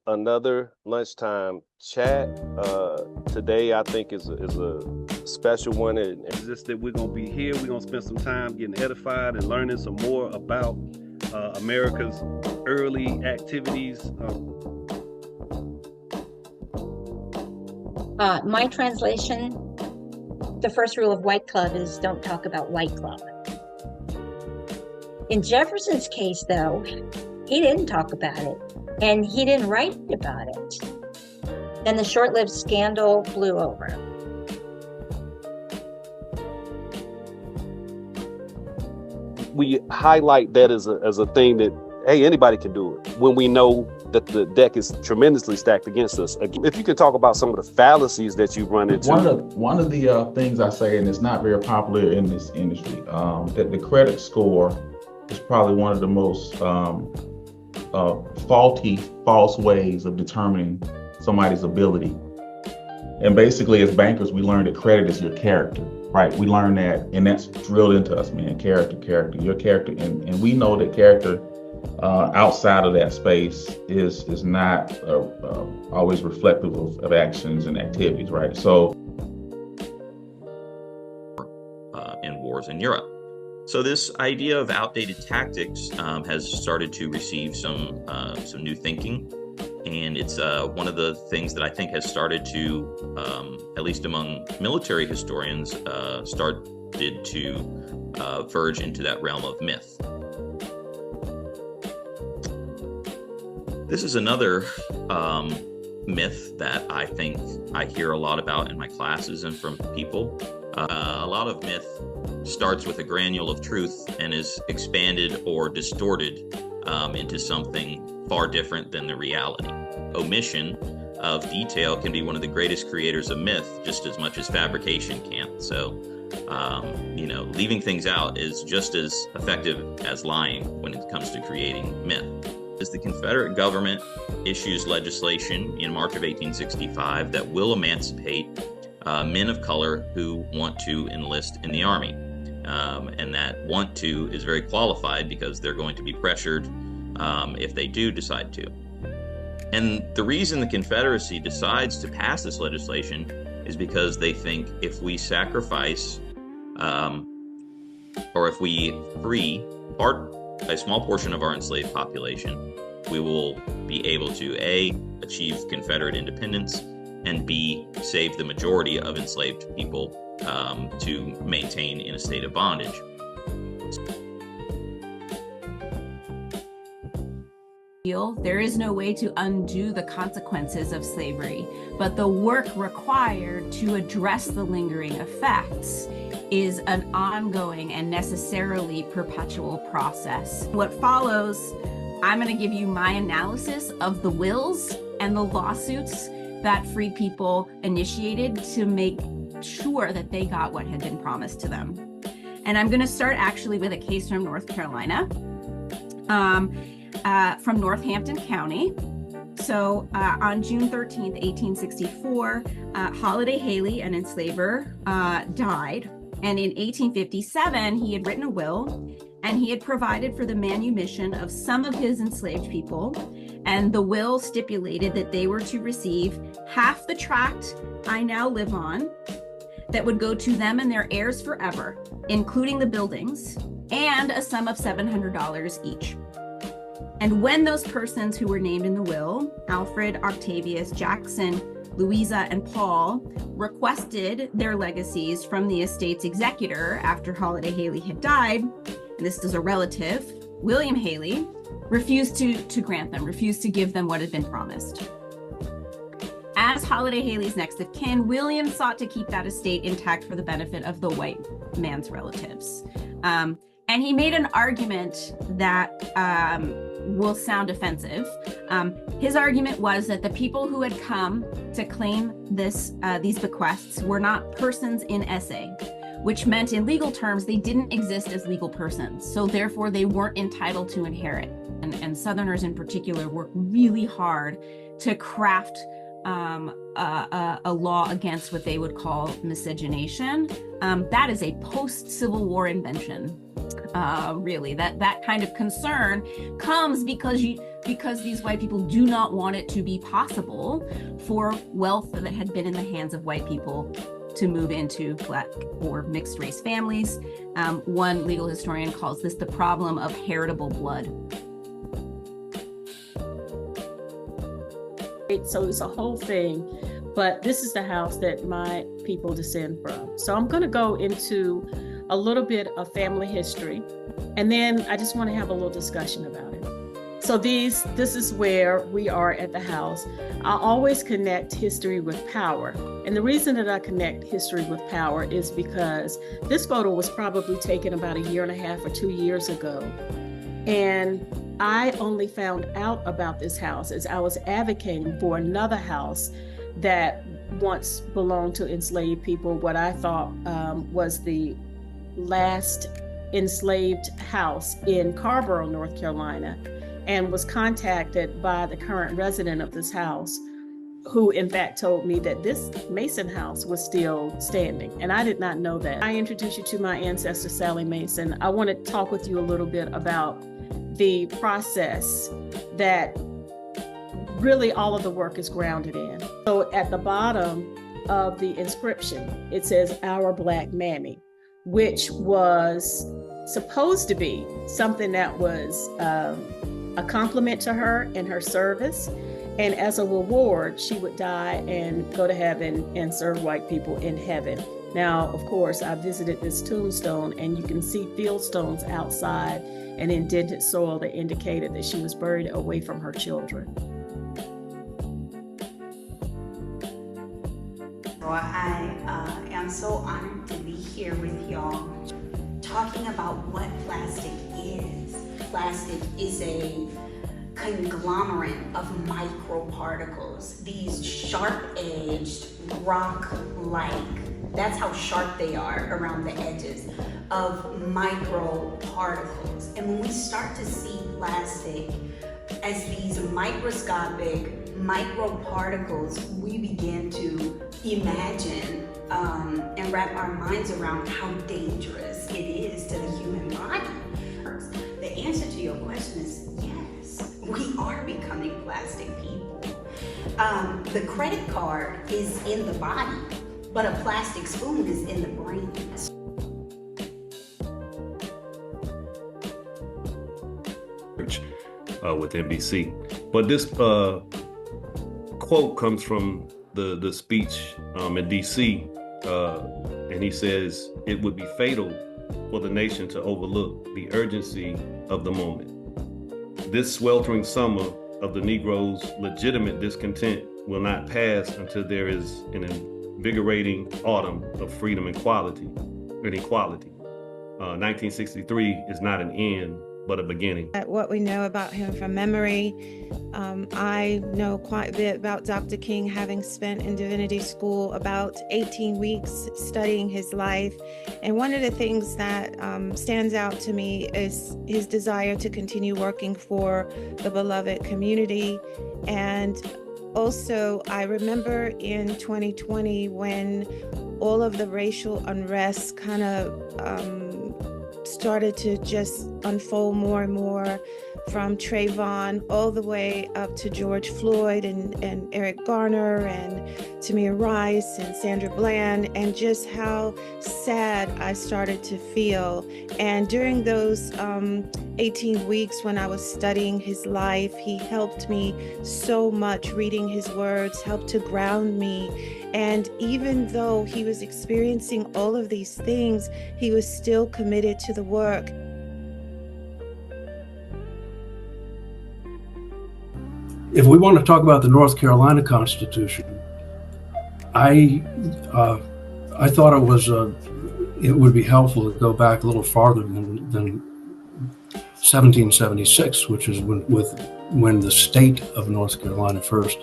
Another lunchtime chat. Today I think is a special one. It's just that we're gonna be here. We're gonna spend some time getting edified and learning some more about America's early activities. My translation, the first rule of White Club is don't talk about White Club. In Jefferson's case, though, he didn't talk about it, and he didn't write about it. Then the short-lived scandal blew over. We highlight that as a thing that, hey, anybody can do it when we know that the deck is tremendously stacked against us. If you could talk about some of the fallacies that you run into. One of the things I say, and it's not very popular in this industry, that the credit score is probably one of the most false ways of determining somebody's ability. And basically, as bankers, we learn that credit is your character, right? We learn that, and that's drilled into us, man. Character, your character, and we know that character outside of that space is not always reflective of actions and activities, right? So, in wars in Europe. So this idea of outdated tactics has started to receive some new thinking, and it's one of the things that I think has started to, at least among military historians, started to verge into that realm of myth. This is another myth that I think I hear a lot about in my classes and from people. A lot of myth starts with a granule of truth and is expanded or distorted into something far different than the reality. Omission of detail can be one of the greatest creators of myth, just as much as fabrication can. So, leaving things out is just as effective as lying when it comes to creating myth. As the Confederate government issues legislation in March of 1865 that will emancipate men of color who want to enlist in the Army. And that want to is very qualified because they're going to be pressured if they do decide to. And the reason the Confederacy decides to pass this legislation is because they think if we sacrifice or if we free a small portion of our enslaved population, we will be able to A, achieve Confederate independence, and B, save the majority of enslaved people to maintain in a state of bondage. There is no way to undo the consequences of slavery, but the work required to address the lingering effects is an ongoing and necessarily perpetual process. What follows, I'm going to give you my analysis of the wills and the lawsuits that freed people initiated to make sure that they got what had been promised to them. And I'm going to start actually with a case from North Carolina, from Northampton County. So on June 13th, 1864, Holiday Haley, an enslaver, died. And in 1857, he had written a will, and he had provided for the manumission of some of his enslaved people. And the will stipulated that they were to receive half the tract I now live on that would go to them and their heirs forever, including the buildings, and a sum of $700 each. And when those persons who were named in the will, Alfred, Octavius, Jackson, Louisa, and Paul, requested their legacies from the estate's executor after Holiday Haley had died, and this is a relative, William Haley, refused to grant them, refused to give them what had been promised. As Holiday Haley's next of kin, William sought to keep that estate intact for the benefit of the white man's relatives. And he made an argument that will sound offensive. His argument was that the people who had come to claim these bequests were not persons in esse, which meant in legal terms, they didn't exist as legal persons. So therefore they weren't entitled to inherit. And Southerners in particular worked really hard to craft a law against what they would call miscegenation. That is a post-Civil War invention. Really, that kind of concern comes because these white people do not want it to be possible for wealth that had been in the hands of white people to move into Black or mixed race families. One legal historian calls this the problem of heritable blood. So it's a whole thing, but this is the house that my people descend from. So I'm going to go into a little bit of family history, and then I just want to have a little discussion about it. So this is where we are at the house. I always connect history with power. And the reason that I connect history with power is because this photo was probably taken about 1.5 years or 2 years ago. And I only found out about this house as I was advocating for another house that once belonged to enslaved people, what I thought was the last enslaved house in Carrboro, North Carolina, and was contacted by the current resident of this house, who in fact told me that this Mason house was still standing. And I did not know that. I introduce you to my ancestor, Sally Mason. I want to talk with you a little bit about the process that really all of the work is grounded in. So at the bottom of the inscription, it says, "Our Black Mammy," which was supposed to be something that was a compliment to her in her service. And as a reward, she would die and go to heaven and serve white people in heaven. Now, of course, I visited this tombstone, and you can see field stones outside and indented soil that indicated that she was buried away from her children. So I am so honored to be here with y'all talking about what plastic is. Plastic is a conglomerate of microparticles, these sharp-edged, rock-like, that's how sharp they are around the edges of microparticles. And when we start to see plastic as these microscopic microparticles, we begin to imagine and wrap our minds around how dangerous it is to the human body. The answer to your question is yes, we are becoming plastic people. The credit card is in the body, but a plastic spoon is in the brain. With NBC. But this quote comes from the speech in DC, and he says, "It would be fatal for the nation to overlook the urgency of the moment. This sweltering summer of the Negro's legitimate discontent will not pass until there is an invigorating autumn of freedom and equality. 1963 is not an end, but a beginning." What we know about him from memory, I know quite a bit about Dr. King, having spent in divinity school about 18 weeks studying his life. And one of the things that stands out to me is his desire to continue working for the beloved community. And also, I remember in 2020 when all of the racial unrest kind of started to just unfold more and more, from Trayvon all the way up to George Floyd and Eric Garner and Tamir Rice and Sandra Bland, and just how sad I started to feel. And during those 18 weeks when I was studying his life, he helped me so much. Reading his words helped to ground me. And even though he was experiencing all of these things, he was still committed to the work. If we want to talk about the North Carolina Constitution, I thought it would be helpful to go back a little farther than 1776, which is when the state of North Carolina first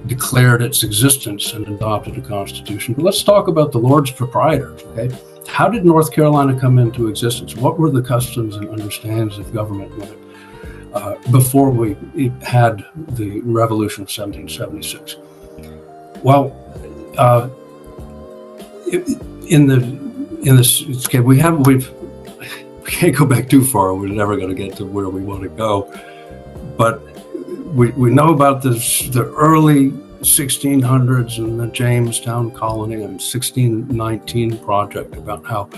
declared its existence and adopted a constitution. But let's talk about the Lords Proprietors, okay? How did North Carolina come into existence? What were the customs and understandings of government when before we had the Revolution of 1776? Well, in this case, we can't go back too far. We're never going to get to where we want to go. But we know about the early 1600s and the Jamestown colony and 1619 project about how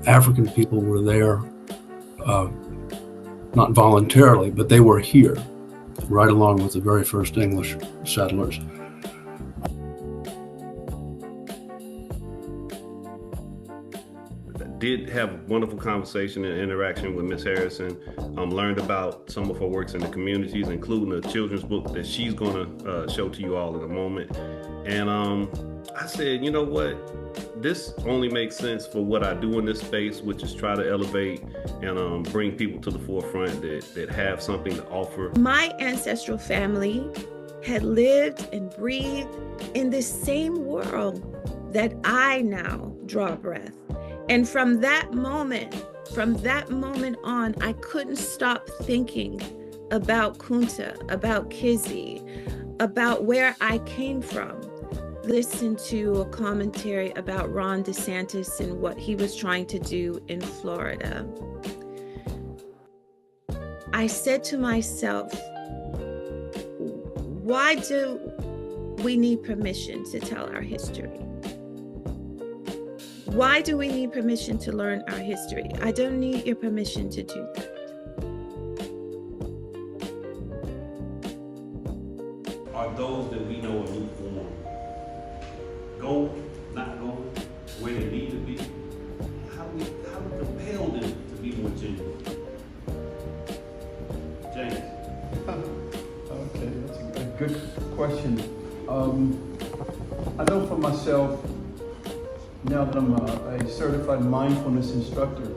African people were there, not voluntarily, but they were here, right along with the very first English settlers. Did have a wonderful conversation and interaction with Miss Harrison. Learned about some of her works in the communities, including a children's book that she's gonna show to you all in a moment. And I said, you know what? This only makes sense for what I do in this space, which is try to elevate and bring people to the forefront that have something to offer. My ancestral family had lived and breathed in this same world that I now draw breath. And from that moment on, I couldn't stop thinking about Kunta, about Kizzy, about where I came from. Listen to a commentary about Ron DeSantis and what he was trying to do in Florida. I said to myself, why do we need permission to tell our history? Why do we need permission to learn our history? I don't need your permission to do that. Are those that we know are lukewarm? Go, not go, where they need to be? How we compel them to be more genuine? James. Okay, that's a good question. I know for myself, now that I'm a certified mindfulness instructor,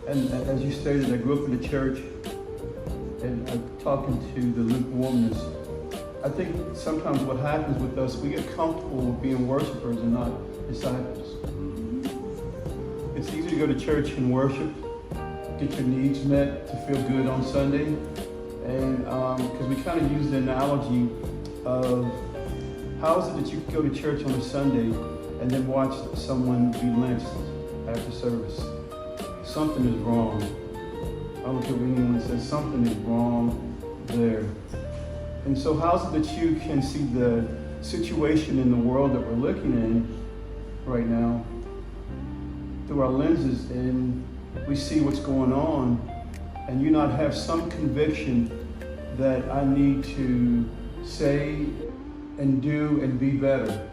and as you stated, I grew up in the church, and talking to the lukewarmness, I think sometimes what happens with us, we get comfortable with being worshipers and not disciples. It's easy to go to church and worship, get your needs met, to feel good on Sunday, and because we kind of use the analogy of how is it that you can go to church on a Sunday and then watch someone be lynched after service? Something is wrong. I don't care what anyone says, something is wrong there. And so how is it that you can see the situation in the world that we're looking in right now through our lenses, and we see what's going on, and you not have some conviction that I need to say and do and be better?